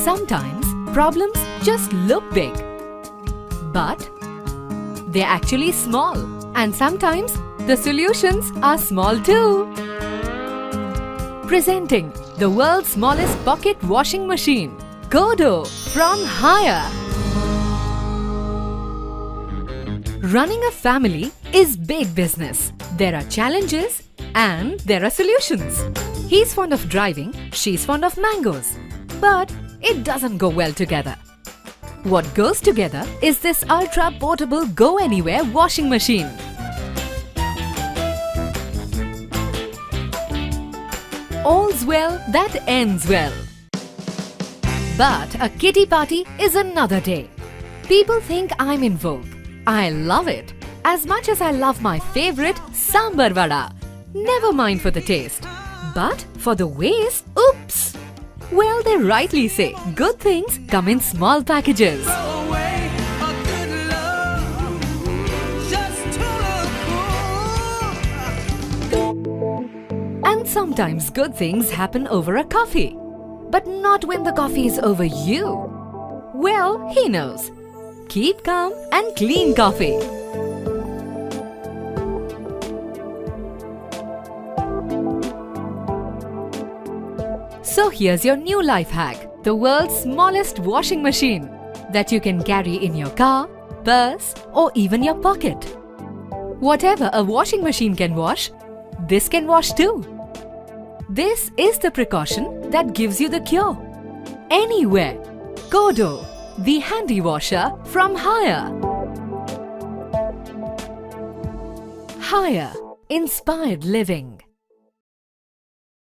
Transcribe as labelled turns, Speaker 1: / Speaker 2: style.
Speaker 1: Sometimes problems just look big, but they're actually small, and sometimes the solutions are small too. Presenting the world's smallest pocket washing machine, Godo from Haier. Running a family is big business. There are challenges and there are solutions. He's fond of driving, she's fond of mangoes. But it doesn't go well together. What goes together is this ultra-portable go-anywhere washing machine. All's well that ends well. But a kitty party is another day. People think I'm in vogue. I love it. As much as I love my favorite sambar vada. Never mind for the taste. But for the waste, oops! Well, they rightly say, good things come in small packages. And sometimes good things happen over a coffee. But not when the coffee is over you. Well, he knows. Keep calm and clean coffee. So here's your new life hack, the world's smallest washing machine that you can carry in your car, purse or even your pocket. Whatever a washing machine can wash, this can wash too. This is the precaution that gives you the cure. Anywhere. Godo, the handy washer from Haier. Haier, inspired living.